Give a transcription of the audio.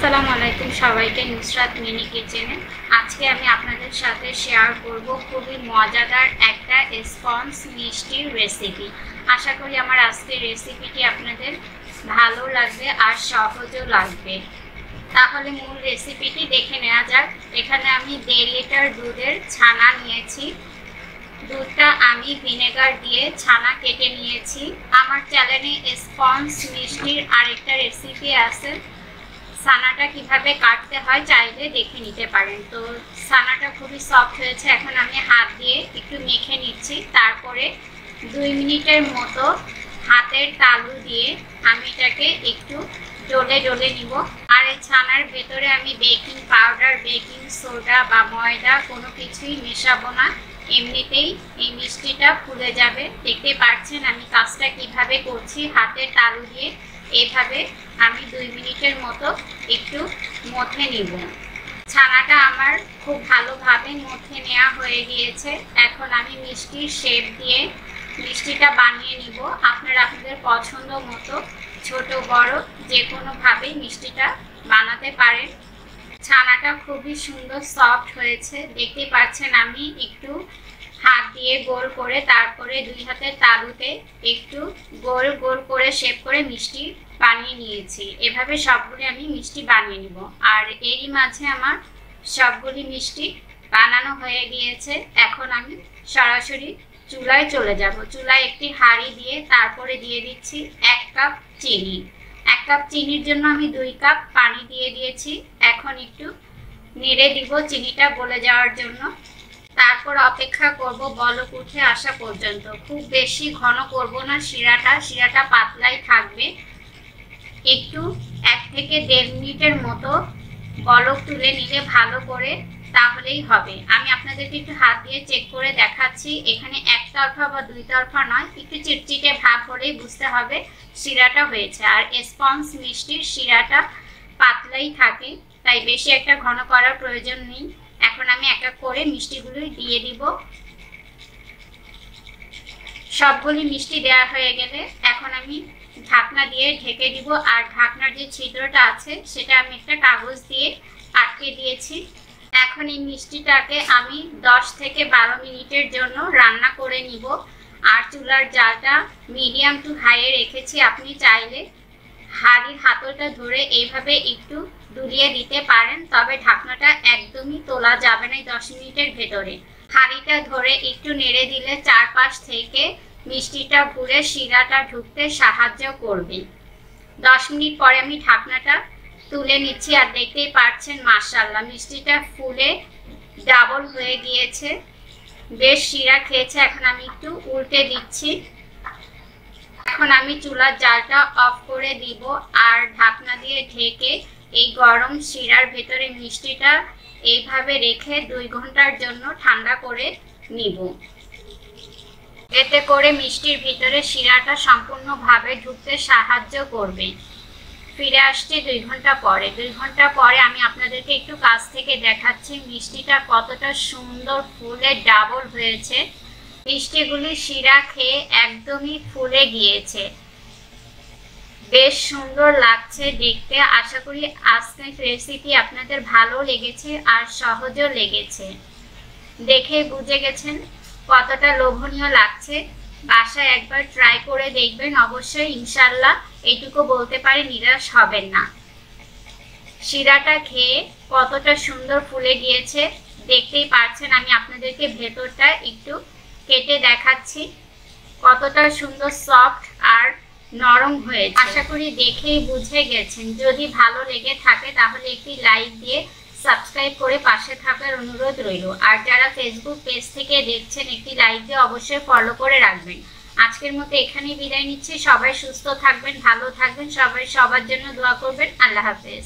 আসসালামু আলাইকুম সবাইকে নুসরাত মিনি কিচেনে। আজকে আমি আপনাদের সাথে শেয়ার করব খুবই মজাদার একটা স্পঞ্জ মিষ্টির রেসিপি। আশা করি আমার আজকের রেসিপিটি আপনাদের ভালো লাগবে আর সহজও লাগবে। তাহলে মূল রেসিপিটি দেখে নেওয়া যাক। এখানে আমি 1.5 লিটার দুধের ছানা নিয়েছি। দুধটা আমি ভিনেগার দিয়ে ছানা কেটে নিয়েছি। আমার চ্যানেলে স্পঞ্জ মিষ্টির আরেকটা রেসিপি আছে, ছানাটা কিভাবে কাটতে হয় চাইলে দেখে নিতে পারেন। তো ছানাটা খুবই সফট হয়েছে। এখন আমি হাত দিয়ে একটু মেখে নিচ্ছি। তারপরে 2 মিনিটের মতো হাতের তালু দিয়ে আমি এটাকে একটু ডলে নিব। আর এই ছানার ভেতরে আমি বেকিং পাউডার, বেকিং সোডা বা ময়দা কোনো কিছুই মেশাবো না। এমনিতেই এই মিষ্টিটা ফুলে যাবে। দেখতে পাচ্ছেন আমি কাজটা কিভাবে করছি। হাতের তালু দিয়ে এইভাবে আমি 2 মিনিটের মতো একটু মথে নিব। ছানাটা আমার খুব ভালোভাবে মথে নেওয়া হয়ে গিয়েছে। এখন আমি মিষ্টির শেপ দিয়ে মিষ্টিটা বানিয়ে নিব। আপনারা আপনাদের পছন্দ মতো ছোট বড় যে কোনোভাবেই মিষ্টিটা বানাতে পারেন। ছানাটা খুবই সুন্দর সফট হয়েছে। দেখতে পাচ্ছেন আমি একটু হাত দিয়ে গোল করে, তারপরে 2 হাতের তালুতে একটু গোল গোল করে শেপ করে মিষ্টি বানিয়ে নিয়েছি। এভাবে সবগুলি আমি মিষ্টি বানিয়ে নিব। আর এরই মাঝে আমার সবগুলি মিষ্টি বানানো হয়ে গিয়েছে। এখন আমি সরাসরি চুলায় চলে যাব। চুলায় একটি হাঁড়ি দিয়ে তারপরে দিয়ে দিচ্ছি 1 কাপ চিনি। 1 কাপ চিনির জন্য আমি 2 কাপ পানি দিয়ে দিয়েছি। এখন একটু নেড়ে দিব চিনিটা গলে যাওয়ার জন্য। তারপর অপেক্ষা করব বলক উঠে আসা পর্যন্ত। খুব বেশি ঘন করব না শিরাটা পাতলাই থাকবে। একটু 1 থেকে 1.5 মিনিটের মতো বলক তুলে নিলে ভালো করে, তাহলেই হবে। আমি আপনাদেরকে একটু হাত দিয়ে চেক করে দেখাচ্ছি। এখানে একতরফা বা 2 তরফা নয়, একটু চিটচিটে ভাব হলেই বুঝতে হবে শিরাটা হয়েছে। আর স্পঞ্জ মিষ্টির শিরাটা পাতলাই থাকে, তাই বেশি একটা ঘন করার প্রয়োজন নেই। এখন আমি এক এক করে মিষ্টিগুলো দিয়ে দিব। সবগুলি মিষ্টি দেওয়া হয়ে গেলে এখন আমি ঢাকনা দিয়ে ঢেকে দিব। আর ঢাকনার যে ছিদ্রটা আছে সেটা আমি একটা কাগজ দিয়ে আটকে দিয়েছি। এখন এই মিষ্টিটাকে আমি 10 থেকে 12 মিনিটের জন্য রান্না করে নিব। আর চুলার জালটা মিডিয়াম টু হাইয়ে রেখেছি। আপনি চাইলে হাঁড়ির হাতলটা ধরে এইভাবে একটু দুলিয়ে দিতে পারেন, তবে ঢাকনাটা একদমই তোলা যাবে না 10 মিনিটের ভেতরে। হাঁড়িটা ধরে একটু নেড়ে দিলে চারপাশ থেকে মিষ্টিটা ঘুরে শিরাটা ঢুকতে সাহায্য করবে। 10 মিনিট পরে আমি ঢাকনাটা তুলে নিচ্ছি। আর দেখতেই পাচ্ছেন মাশাআল্লাহ মিষ্টিটা ফুলে ডাবল হয়ে গিয়েছে, বেশ শিরা খেয়েছে। এখন আমি একটু উল্টে দিচ্ছি। এখন আমি চুলার জালটা অফ করে দিব আর ঢাকনা দিয়ে ঢেকে এই গরম শিরার ভেতরে মিষ্টিটা এইভাবে রেখে 2 ঘন্টার জন্য ঠান্ডা করে নিব। এতে করে মিষ্টির ভিতরে শিরাটা সম্পূর্ণভাবে ঢুকতে সাহায্য করবে। ফিরে আসছি 2 ঘন্টা পরে। 2 ঘন্টা পরে আমি আপনাদেরকে একটু কাছ থেকে দেখাচ্ছি মিষ্টিটা কতটা সুন্দর ফুলে ডাবল হয়েছে। মিষ্টিগুলি শিরা খেয়ে একদমই ফুলে গিয়েছে, বেশ সুন্দর লাগছে দেখতে। আশা করি আজকের রেসিপি আপনাদের ভালো লেগেছে আর সহজও লেগেছে। দেখে বুঝে গেছেন কতটা লোভনীয় লাগছে। বাসায় একবার ট্রাই করে দেখবেন, অবশ্যই ইনশাল্লাহ এইটুকু বলতে পারি নিরাশ হবেন না। শিরাটা খেয়ে কতটা সুন্দর ফুলে গিয়েছে দেখতেই পাচ্ছেন। আমি আপনাদেরকে ভেতরটা একটু কেটে দেখাচ্ছি কতটা সুন্দর সফট আর নরম হয়েছে। আশা করি দেখেই বুঝে গেছেন। যদি ভালো লেগে থাকে তাহলে একটি লাইক দিয়ে সাবস্ক্রাইব করে পাশে থাকার অনুরোধ রইল। আর যারা ফেসবুক পেজ থেকে দেখছেন একটি লাইক দিয়ে অবশ্যই ফলো করে রাখবেন। আজকের মতো এখানেই বিদায় নিচ্ছি। সবাই সুস্থ থাকবেন, ভালো থাকবেন, সবাই সবার জন্য দোয়া করবেন। আল্লাহ হাফেজ।